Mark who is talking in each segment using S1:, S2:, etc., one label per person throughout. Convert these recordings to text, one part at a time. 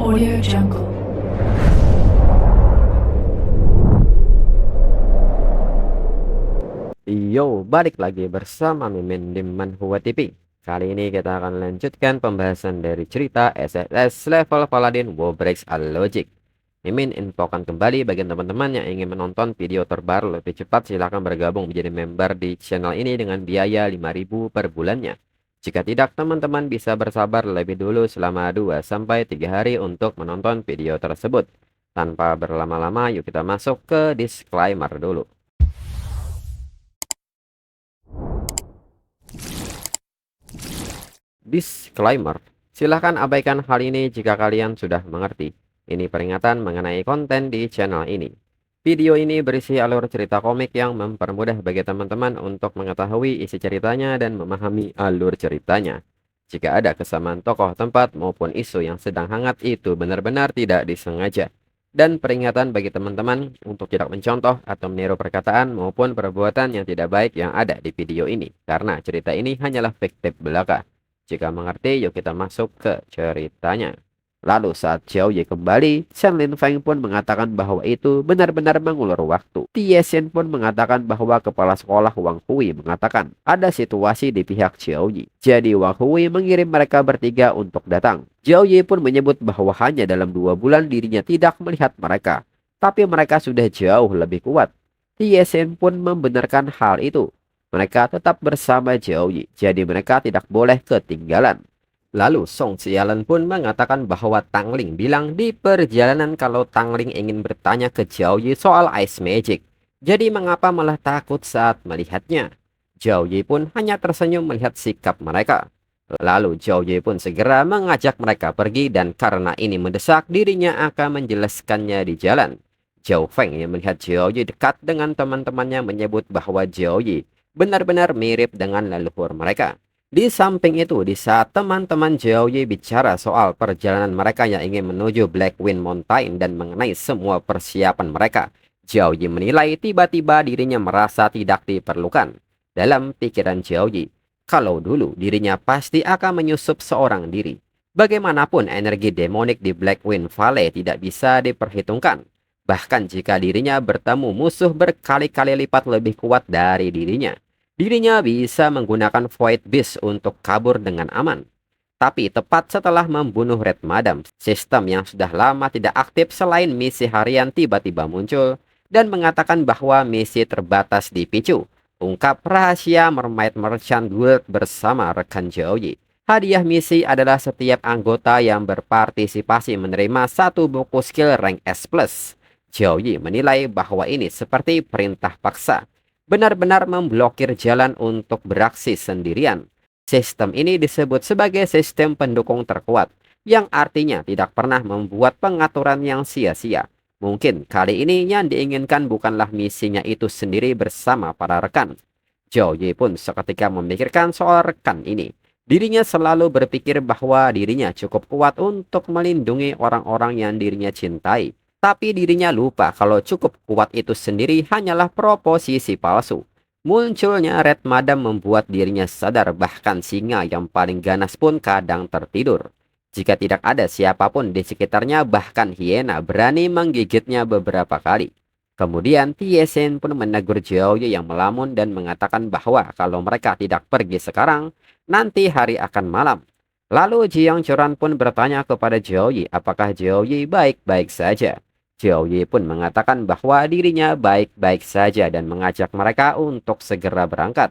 S1: Audio Jungle.
S2: Yo, balik lagi bersama Mimin di Manhwa TV. Kali ini kita akan lanjutkan pembahasan dari cerita SSS level Paladin Warbreaks Logic. Mimin infokan kembali bagi teman-teman yang ingin menonton video terbaru lebih cepat, silahkan bergabung menjadi member di channel ini dengan biaya 5.000 per bulannya. Jika tidak, teman-teman bisa bersabar lebih dulu selama 2-3 hari untuk menonton video tersebut. Tanpa berlama-lama, yuk kita masuk ke disclaimer dulu. Disclaimer, silahkan abaikan hal ini jika kalian sudah mengerti. Ini peringatan mengenai konten di channel ini. Video ini berisi alur cerita komik yang mempermudah bagi teman-teman untuk mengetahui isi ceritanya dan memahami alur ceritanya. Jika ada kesamaan tokoh, tempat, maupun isu yang sedang hangat, itu benar-benar tidak disengaja. Dan peringatan bagi teman-teman untuk tidak mencontoh atau meniru perkataan maupun perbuatan yang tidak baik yang ada di video ini. Karena cerita ini hanyalah fiktif belaka. Jika mengerti, yuk kita masuk ke ceritanya. Lalu saat Xiao Ye kembali, Shen Lin Feng pun mengatakan bahwa itu benar-benar mengulur waktu. Tie Shen pun mengatakan bahwa kepala sekolah Wang Hui mengatakan ada situasi di pihak Xiao Ye. Jadi Wang Hui mengirim mereka bertiga untuk datang. Xiao Ye pun menyebut bahwa hanya dalam 2 bulan dirinya tidak melihat mereka. Tapi mereka sudah jauh lebih kuat. Tie Shen pun membenarkan hal itu. Mereka tetap bersama Xiao Ye, jadi mereka tidak boleh ketinggalan. Lalu Song Xialan pun mengatakan bahwa Tang Ling bilang di perjalanan kalau Tang Ling ingin bertanya ke Xiao Ye soal Ice Magic. Jadi mengapa malah takut saat melihatnya? Xiao Ye pun hanya tersenyum melihat sikap mereka. Lalu Xiao Ye pun segera mengajak mereka pergi dan karena ini mendesak, dirinya akan menjelaskannya di jalan. Zhao Feng yang melihat Xiao Ye dekat dengan teman-temannya menyebut bahwa Xiao Ye benar-benar mirip dengan leluhur mereka. Di samping itu, di saat teman-teman Xiao Ye bicara soal perjalanan mereka yang ingin menuju Blackwind Mountain dan mengenai semua persiapan mereka, Xiao Ye menilai tiba-tiba dirinya merasa tidak diperlukan. Dalam pikiran Xiao Ye, kalau dulu dirinya pasti akan menyusup seorang diri. Bagaimanapun energi demonik di Blackwind Valley tidak bisa diperhitungkan. Bahkan jika dirinya bertemu musuh berkali-kali lipat lebih kuat dari dirinya, dirinya bisa menggunakan Void Beast untuk kabur dengan aman. Tapi tepat setelah membunuh Red Madam, sistem yang sudah lama tidak aktif selain misi harian tiba-tiba muncul dan mengatakan bahwa misi terbatas dipicu. Ungkap rahasia Mermaid Merchant Guild bersama rekan Xiao Ye. Hadiah misi adalah setiap anggota yang berpartisipasi menerima 1 buku skill rank S+. Xiao Ye menilai bahwa ini seperti perintah paksa. Benar-benar memblokir jalan untuk beraksi sendirian. Sistem ini disebut sebagai sistem pendukung terkuat, yang artinya tidak pernah membuat pengaturan yang sia-sia. Mungkin kali ini yang diinginkan bukanlah misinya itu sendiri bersama para rekan. Xiao Ye pun seketika memikirkan soal rekan ini. Dirinya selalu berpikir bahwa dirinya cukup kuat untuk melindungi orang-orang yang dirinya cintai. Tapi dirinya lupa kalau cukup kuat itu sendiri hanyalah proposisi palsu. Munculnya Red Madam membuat dirinya sadar bahkan singa yang paling ganas pun kadang tertidur. Jika tidak ada siapapun di sekitarnya, bahkan hiena berani menggigitnya beberapa kali. Kemudian Tie Shen pun menegur Xiao Ye yang melamun dan mengatakan bahwa kalau mereka tidak pergi sekarang, nanti hari akan malam. Lalu Jiang Churan pun bertanya kepada Xiao Ye apakah Xiao Ye baik-baik saja. Xiao Ye pun mengatakan bahwa dirinya baik-baik saja dan mengajak mereka untuk segera berangkat.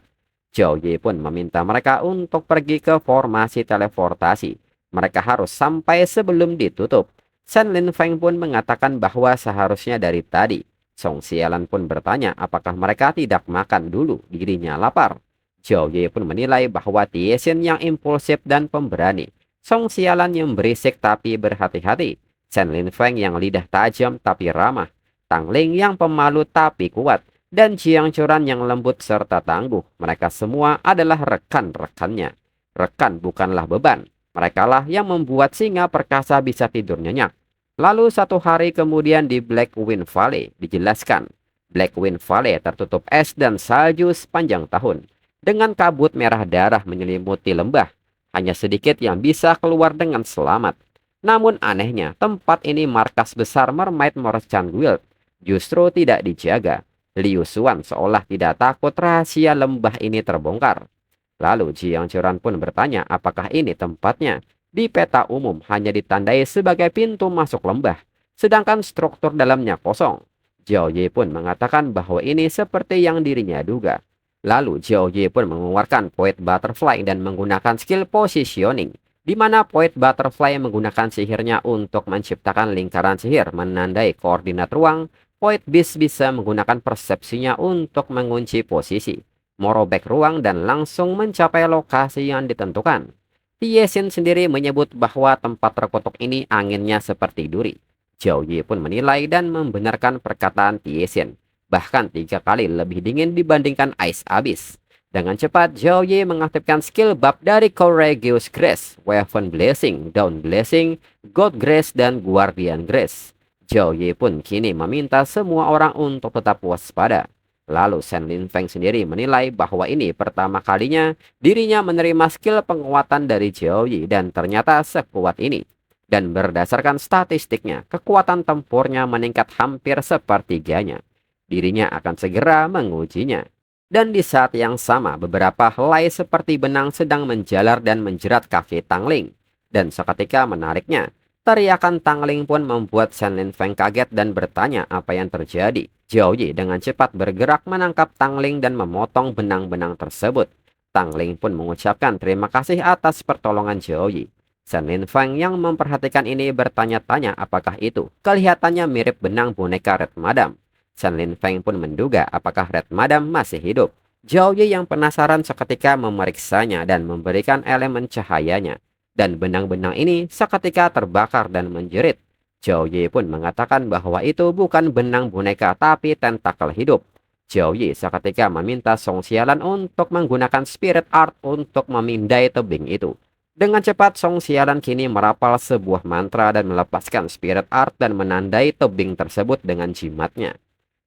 S2: Xiao Ye pun meminta mereka untuk pergi ke formasi teleportasi. Mereka harus sampai sebelum ditutup. Shen Lin Feng pun mengatakan bahwa seharusnya dari tadi. Song Xialan pun bertanya apakah mereka tidak makan dulu, dirinya lapar. Xiao Ye pun menilai bahwa Tie Shen yang impulsif dan pemberani. Song Xialan yang berisik tapi berhati-hati. Shen Lin Feng yang lidah tajam tapi ramah, Tang Ling yang pemalu tapi kuat, dan Jiang Churan yang lembut serta tangguh. Mereka semua adalah rekan-rekannya. Rekan bukanlah beban. Merekalah yang membuat singa perkasa bisa tidur nyenyak. Lalu 1 hari kemudian di Blackwind Valley dijelaskan. Blackwind Valley tertutup es dan salju sepanjang tahun. Dengan kabut merah darah menyelimuti lembah. Hanya sedikit yang bisa keluar dengan selamat. Namun anehnya, tempat ini markas besar Mermaid Merchant Guild justru tidak dijaga. Liu Xuan seolah tidak takut rahasia lembah ini terbongkar. Lalu Jiang Churan pun bertanya apakah ini tempatnya. Di peta umum hanya ditandai sebagai pintu masuk lembah, sedangkan struktur dalamnya kosong. Jiao Ye pun mengatakan bahwa ini seperti yang dirinya duga. Lalu Jiao Ye pun mengeluarkan Point Butterfly dan menggunakan skill positioning, di mana Point Butterfly menggunakan sihirnya untuk menciptakan lingkaran sihir menandai koordinat ruang. Point Beast bisa menggunakan persepsinya untuk mengunci posisi, merobek ruang dan langsung mencapai lokasi yang ditentukan. Tiesin sendiri menyebut bahwa tempat terkutuk ini anginnya seperti duri. Zhao Yi pun menilai dan membenarkan perkataan Tiesin, bahkan 3 kali lebih dingin dibandingkan Ice Abyss. Dengan cepat, Zhao Yi mengaktifkan skill buff dari Courageous Grace, Weapon Blessing, Dawn Blessing, God Grace, dan Guardian Grace. Zhao Yi pun kini meminta semua orang untuk tetap waspada. Lalu Shen Lin Feng sendiri menilai bahwa ini pertama kalinya dirinya menerima skill penguatan dari Zhao Yi dan ternyata sekuat ini. Dan berdasarkan statistiknya, kekuatan tempurnya meningkat hampir sepertiganya. Dirinya akan segera mengujinya. Dan di saat yang sama, beberapa helai seperti benang sedang menjalar dan menjerat kaki Tangling. Dan seketika menariknya, teriakan Tangling pun membuat Shen Lin Feng kaget dan bertanya apa yang terjadi. Zhao Yi dengan cepat bergerak menangkap Tangling dan memotong benang-benang tersebut. Tangling pun mengucapkan terima kasih atas pertolongan Zhao Yi. Shen Lin Feng yang memperhatikan ini bertanya-tanya apakah itu. Kelihatannya mirip benang boneka Red Madam. Shen Lin Feng pun menduga apakah Red Madam masih hidup. Zhao Yi yang penasaran seketika memeriksanya dan memberikan elemen cahayanya. Dan benang-benang ini seketika terbakar dan menjerit. Zhao Yi pun mengatakan bahwa itu bukan benang boneka tapi tentakel hidup. Zhao Yi seketika meminta Song Xialan untuk menggunakan Spirit Art untuk memindai tebing itu. Dengan cepat Song Xialan kini merapal sebuah mantra dan melepaskan Spirit Art dan menandai tebing tersebut dengan jimatnya.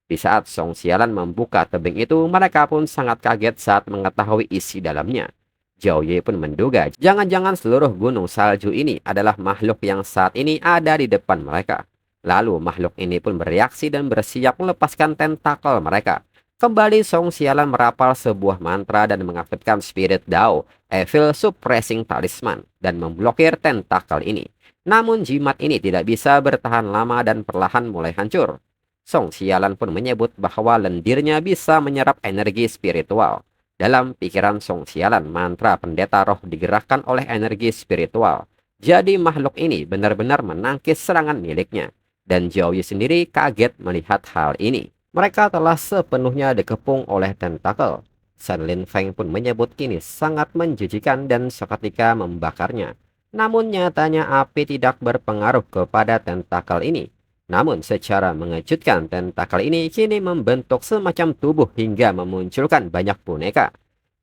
S2: Di saat Song Xialan membuka tebing itu, mereka pun sangat kaget saat mengetahui isi dalamnya. Zhao Ye pun menduga jangan-jangan seluruh gunung salju ini adalah makhluk yang saat ini ada di depan mereka. Lalu makhluk ini pun bereaksi dan bersiap melepaskan tentakel mereka. Kembali Song Xialan merapal sebuah mantra dan mengaktifkan Spirit Dao, Evil Suppressing Talisman, dan memblokir tentakel ini. Namun jimat ini tidak bisa bertahan lama dan perlahan mulai hancur. Song Xialan pun menyebut bahwa lendirnya bisa menyerap energi spiritual. Dalam pikiran Song Xialan, mantra pendeta roh digerakkan oleh energi spiritual. Jadi makhluk ini benar-benar menangkis serangan miliknya. Dan Zhao Yi sendiri kaget melihat hal ini. Mereka telah sepenuhnya dikepung oleh tentakel. Shen Lin Feng pun menyebut ini sangat menjijikan dan seketika membakarnya. Namun nyatanya api tidak berpengaruh kepada tentakel ini. Namun secara mengejutkan tentakel ini kini membentuk semacam tubuh hingga memunculkan banyak boneka.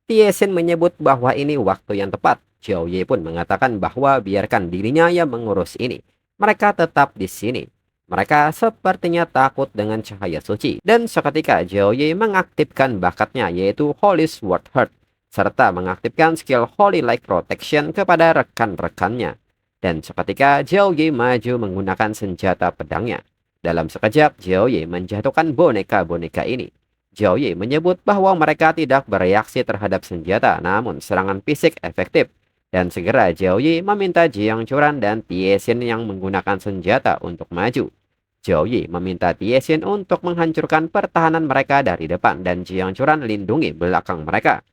S2: Tiesin menyebut bahwa ini waktu yang tepat. Zhao Ye pun mengatakan bahwa biarkan dirinya yang mengurus ini. Mereka tetap di sini. Mereka sepertinya takut dengan cahaya suci. Dan seketika Zhao Ye mengaktifkan bakatnya yaitu Holy Sword Heart. Serta mengaktifkan skill Holy Light Protection kepada rekan-rekannya. Dan seketika Zhao Ye maju menggunakan senjata pedangnya. Dalam sekejap Zhao Ye menjatuhkan boneka-boneka ini. Zhao Ye menyebut bahwa mereka tidak bereaksi terhadap senjata, namun serangan fisik efektif. Dan segera Zhao Ye meminta Jiang Churan dan Tiesin yang menggunakan senjata untuk maju. Zhao Ye meminta Tiesin untuk menghancurkan pertahanan mereka dari depan dan Jiang Churan lindungi belakang mereka.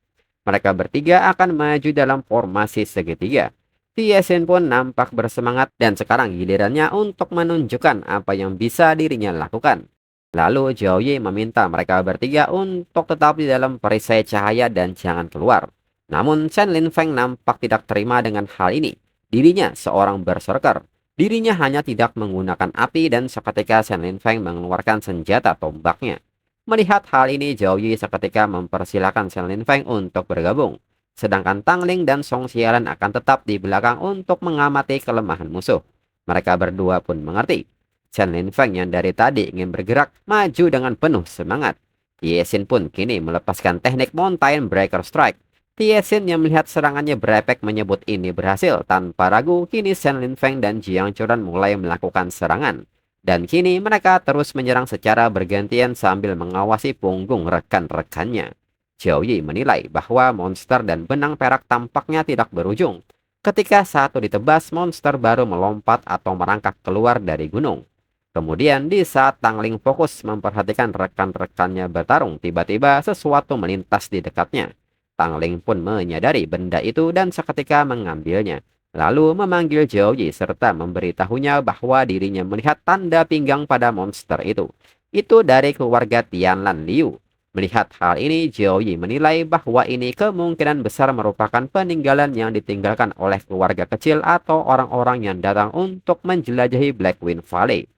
S2: Mereka bertiga akan maju dalam formasi segitiga. Tiesin pun nampak bersemangat dan sekarang gilirannya untuk menunjukkan apa yang bisa dirinya lakukan. Lalu Zhao Ye meminta mereka bertiga untuk tetap di dalam perisai cahaya dan jangan keluar. Namun Shen Lin Feng nampak tidak terima dengan hal ini. Dirinya seorang berserker. Dirinya hanya tidak menggunakan api dan seketika Shen Lin Feng mengeluarkan senjata tombaknya. Melihat hal ini Zhao Ye seketika mempersilahkan Shen Lin Feng untuk bergabung. Sedangkan Tangling dan Song Xialan akan tetap di belakang untuk mengamati kelemahan musuh. Mereka berdua pun mengerti. Shen Lin Feng yang dari tadi ingin bergerak maju dengan penuh semangat. Tiesin pun kini melepaskan teknik Mountain Breaker Strike. Tiesin yang melihat serangannya berefek menyebut ini berhasil. Tanpa ragu, kini Shen Linfeng dan Jiang Churan mulai melakukan serangan. Dan kini mereka terus menyerang secara bergantian sambil mengawasi punggung rekan-rekannya. Zhao Yi menilai bahwa monster dan benang perak tampaknya tidak berujung. Ketika satu ditebas, monster baru melompat atau merangkak keluar dari gunung. Kemudian di saat Tang Ling fokus memperhatikan rekan-rekannya bertarung, tiba-tiba sesuatu melintas di dekatnya. Tang Ling pun menyadari benda itu dan seketika mengambilnya. Lalu memanggil Zhao Yi serta memberitahunya bahwa dirinya melihat tanda pinggang pada monster itu. Itu dari keluarga Tianlan Liu. Melihat hal ini, Zhao Yi menilai bahwa ini kemungkinan besar merupakan peninggalan yang ditinggalkan oleh keluarga kecil atau orang-orang yang datang untuk menjelajahi Blackwind Valley.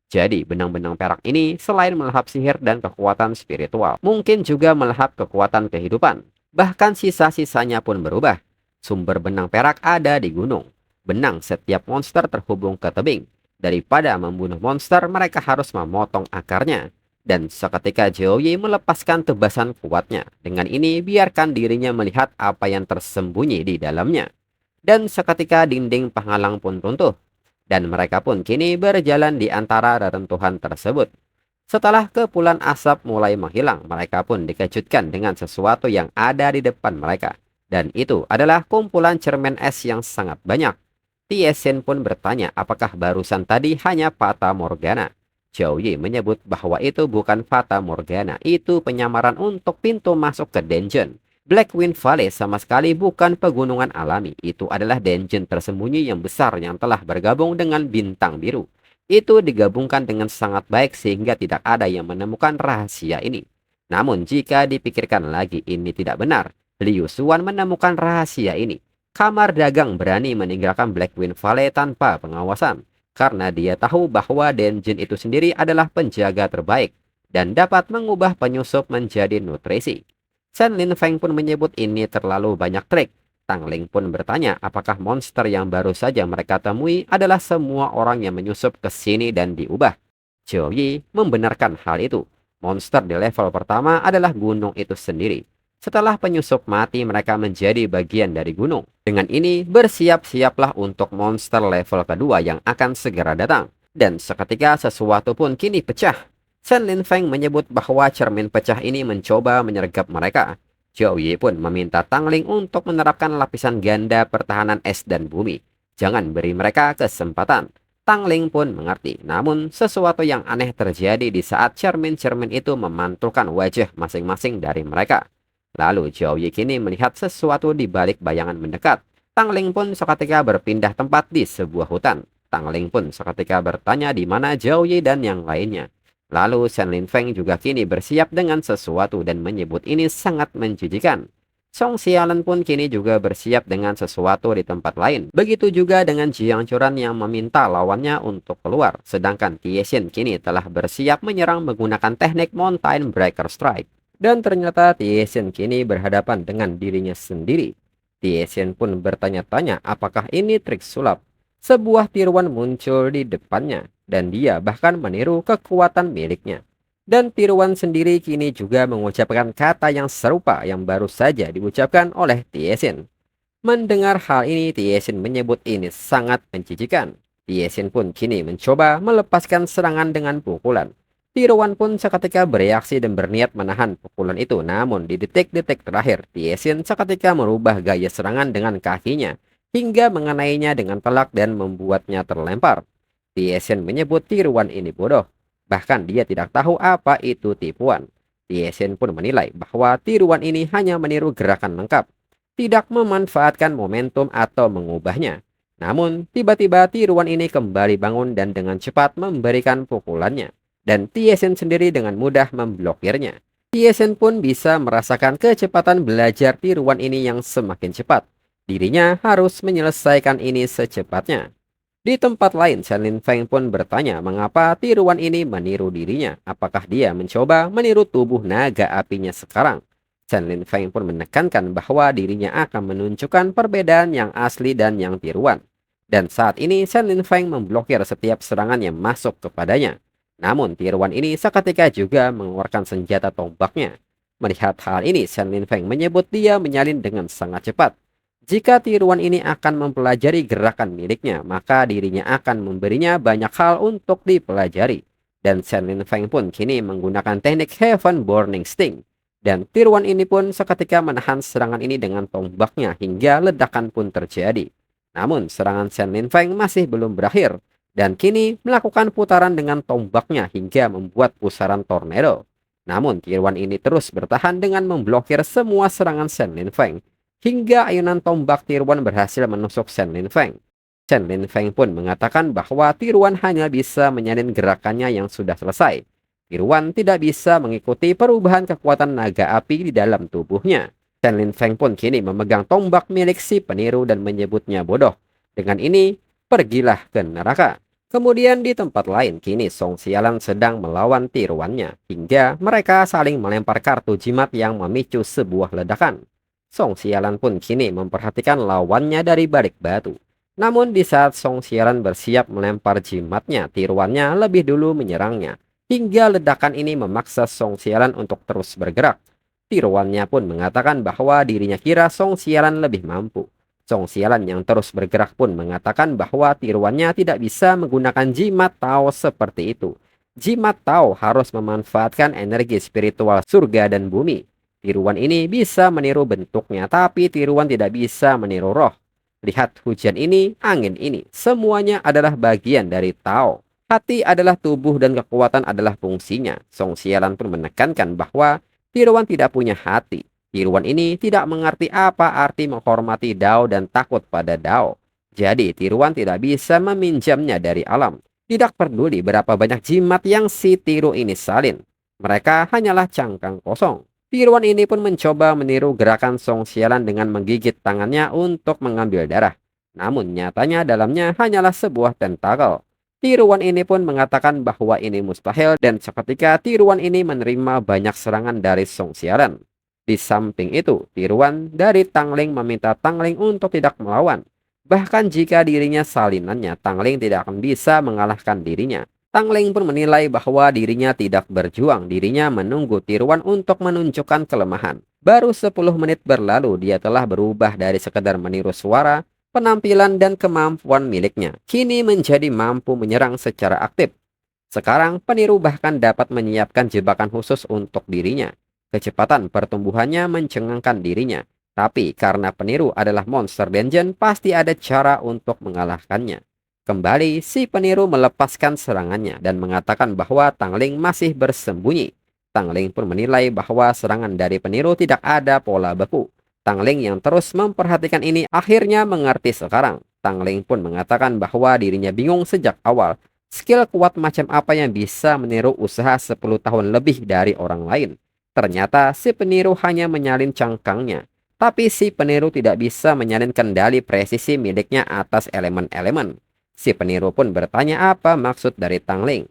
S2: Jadi, benang-benang perak ini selain melahap sihir dan kekuatan spiritual, mungkin juga melahap kekuatan kehidupan. Bahkan sisa-sisanya pun berubah. Sumber benang perak ada di gunung. Benang setiap monster terhubung ke tebing. Daripada membunuh monster, mereka harus memotong akarnya. Dan seketika Zhao Yi melepaskan tebasan kuatnya. Dengan ini, biarkan dirinya melihat apa yang tersembunyi di dalamnya. Dan seketika dinding penghalang pun runtuh. Dan mereka pun kini berjalan di antara reruntuhan tersebut. Setelah kepulan asap mulai menghilang, mereka pun dikejutkan dengan sesuatu yang ada di depan mereka. Dan itu adalah kumpulan cermin es yang sangat banyak. Tiesin pun bertanya apakah barusan tadi hanya Fata Morgana. Zhao Yi menyebut bahwa itu bukan Fata Morgana, itu penyamaran untuk pintu masuk ke dungeon. Blackwind Valley sama sekali bukan pegunungan alami, itu adalah dungeon tersembunyi yang besar yang telah bergabung dengan bintang biru. Itu digabungkan dengan sangat baik sehingga tidak ada yang menemukan rahasia ini. Namun jika dipikirkan lagi ini tidak benar. Liu Xuan menemukan rahasia ini. Kamar dagang berani meninggalkan Blackwind Valley tanpa pengawasan. Karena dia tahu bahwa dungeon itu sendiri adalah penjaga terbaik. Dan dapat mengubah penyusup menjadi nutrisi. Shen Linfeng pun menyebut ini terlalu banyak trik. Tang Ling pun bertanya apakah monster yang baru saja mereka temui adalah semua orang yang menyusup ke sini dan diubah. Zhao Yi membenarkan hal itu. Monster di level pertama adalah gunung itu sendiri. Setelah penyusup mati, mereka menjadi bagian dari gunung. Dengan ini, bersiap-siaplah untuk monster level kedua yang akan segera datang. Dan seketika sesuatu pun kini pecah. Shen Linfeng menyebut bahwa cermin pecah ini mencoba menyergap mereka. Zhao Yi pun meminta Tang Ling untuk menerapkan lapisan ganda pertahanan es dan bumi. Jangan beri mereka kesempatan. Tang Ling pun mengerti. Namun, sesuatu yang aneh terjadi di saat cermin-cermin itu memantulkan wajah masing-masing dari mereka. Lalu Zhao Yi kini melihat sesuatu di balik bayangan mendekat. Tang Ling pun seketika berpindah tempat di sebuah hutan. Tang Ling pun seketika bertanya di mana Zhao Yi dan yang lainnya. Lalu Shen Linfeng juga kini bersiap dengan sesuatu dan menyebut ini sangat menjijikan. Song Xiaolan pun kini juga bersiap dengan sesuatu di tempat lain. Begitu juga dengan Jiang Churan yang meminta lawannya untuk keluar. Sedangkan Tiesin kini telah bersiap menyerang menggunakan teknik Mountain Breaker Strike. Dan ternyata Tiesin kini berhadapan dengan dirinya sendiri. Tiesin pun bertanya-tanya apakah ini trik sulap. Sebuah tiruan muncul di depannya, dan dia bahkan meniru kekuatan miliknya. Dan tiruan sendiri kini juga mengucapkan kata yang serupa yang baru saja diucapkan oleh Tiesin. Mendengar hal ini, Tiesin menyebut ini sangat menjijikan. Tiesin pun kini mencoba melepaskan serangan dengan pukulan. Tiruan pun seketika bereaksi dan berniat menahan pukulan itu. Namun di detik-detik terakhir, Tiesin seketika merubah gaya serangan dengan kakinya hingga mengenainya dengan telak dan membuatnya terlempar. Tiesin menyebut tiruan ini bodoh. Bahkan dia tidak tahu apa itu tipuan. Tiesin pun menilai bahwa tiruan ini hanya meniru gerakan lengkap, tidak memanfaatkan momentum atau mengubahnya. Namun tiba-tiba tiruan ini kembali bangun dan dengan cepat memberikan pukulannya. Dan Tiesin sendiri dengan mudah memblokirnya. Tiesin pun bisa merasakan kecepatan belajar tiruan ini yang semakin cepat. Dirinya harus menyelesaikan ini secepatnya. Di tempat lain, Shen Linfeng pun bertanya mengapa tiruan ini meniru dirinya. Apakah dia mencoba meniru tubuh naga apinya sekarang? Shen Linfeng pun menekankan bahwa dirinya akan menunjukkan perbedaan yang asli dan yang tiruan. Dan saat ini Shen Linfeng memblokir setiap serangan yang masuk kepadanya. Namun tiruan ini seketika juga mengeluarkan senjata tombaknya. Melihat hal ini, Shen Linfeng menyebut dia menyalin dengan sangat cepat. Jika tiruan ini akan mempelajari gerakan miliknya, maka dirinya akan memberinya banyak hal untuk dipelajari. Dan Shen Linfeng pun kini menggunakan teknik Heaven Burning Sting. Dan tiruan ini pun seketika menahan serangan ini dengan tombaknya hingga ledakan pun terjadi. Namun serangan Shen Linfeng masih belum berakhir dan kini melakukan putaran dengan tombaknya hingga membuat pusaran tornado. Namun tiruan ini terus bertahan dengan memblokir semua serangan Shen Linfeng hingga ayunan tombak tiruan berhasil menusuk Shen Linfeng. Shen Linfeng pun mengatakan bahwa tiruan hanya bisa menyalin gerakannya yang sudah selesai. Tiruan tidak bisa mengikuti perubahan kekuatan naga api di dalam tubuhnya. Shen Linfeng pun kini memegang tombak milik si peniru dan menyebutnya bodoh. Dengan ini, pergilah ke neraka. Kemudian di tempat lain, kini Song Sialan sedang melawan tiruannya, hingga mereka saling melempar kartu jimat yang memicu sebuah ledakan. Song Sialan pun kini memperhatikan lawannya dari balik batu. Namun di saat Song Sialan bersiap melempar jimatnya, tiruannya lebih dulu menyerangnya, hingga ledakan ini memaksa Song Sialan untuk terus bergerak. Tiruannya pun mengatakan bahwa dirinya kira Song Sialan lebih mampu. Song Sialan yang terus bergerak pun mengatakan bahwa tiruannya tidak bisa menggunakan jimat Tao seperti itu. Jimat Tao harus memanfaatkan energi spiritual surga dan bumi. Tiruan ini bisa meniru bentuknya, tapi tiruan tidak bisa meniru roh. Lihat hujan ini, angin ini, semuanya adalah bagian dari Tao. Hati adalah tubuh dan kekuatan adalah fungsinya. Song Sialan pun menekankan bahwa tiruan tidak punya hati. Tiruan ini tidak mengerti apa arti menghormati Dao dan takut pada Dao. Jadi tiruan tidak bisa meminjamnya dari alam. Tidak peduli berapa banyak jimat yang si tiru ini salin. Mereka hanyalah cangkang kosong. Tiruan ini pun mencoba meniru gerakan Song Sialan dengan menggigit tangannya untuk mengambil darah. Namun nyatanya dalamnya hanyalah sebuah tentakel. Tiruan ini pun mengatakan bahwa ini mustahil dan seketika tiruan ini menerima banyak serangan dari Song Sialan. Di samping itu, tiruan dari Tangling meminta Tangling untuk tidak melawan. Bahkan jika dirinya salinannya, Tangling tidak akan bisa mengalahkan dirinya. Tangling pun menilai bahwa dirinya tidak berjuang, dirinya menunggu tiruan untuk menunjukkan kelemahan. Baru 10 menit berlalu, dia telah berubah dari sekedar meniru suara, penampilan dan kemampuan miliknya. Kini menjadi mampu menyerang secara aktif. Sekarang, peniru bahkan dapat menyiapkan jebakan khusus untuk dirinya. Kecepatan pertumbuhannya mencengangkan dirinya. Tapi karena peniru adalah monster dungeon, pasti ada cara untuk mengalahkannya. Kembali, si peniru melepaskan serangannya dan mengatakan bahwa Tangling masih bersembunyi. Tangling pun menilai bahwa serangan dari peniru tidak ada pola beku. Tangling yang terus memperhatikan ini akhirnya mengerti sekarang. Tangling pun mengatakan bahwa dirinya bingung sejak awal. Skill kuat macam apa yang bisa meniru usaha 10 tahun lebih dari orang lain? Ternyata si peniru hanya menyalin cangkangnya. Tapi si peniru tidak bisa menyalin kendali presisi miliknya atas elemen-elemen. Si peniru pun bertanya apa maksud dari Tangling.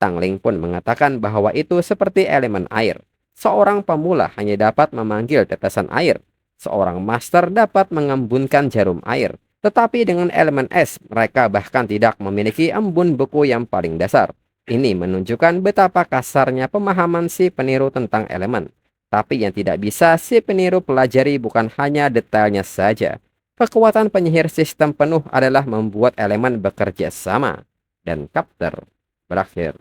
S2: Tangling pun mengatakan bahwa itu seperti elemen air. Seorang pemula hanya dapat memanggil tetesan air. Seorang master dapat mengembunkan jarum air. Tetapi dengan elemen es, mereka bahkan tidak memiliki embun beku yang paling dasar. Ini menunjukkan betapa kasarnya pemahaman si peniru tentang elemen. Tapi yang tidak bisa si peniru pelajari bukan hanya detailnya saja. Kekuatan penyihir sistem penuh adalah membuat elemen bekerja sama. Dan chapter berakhir.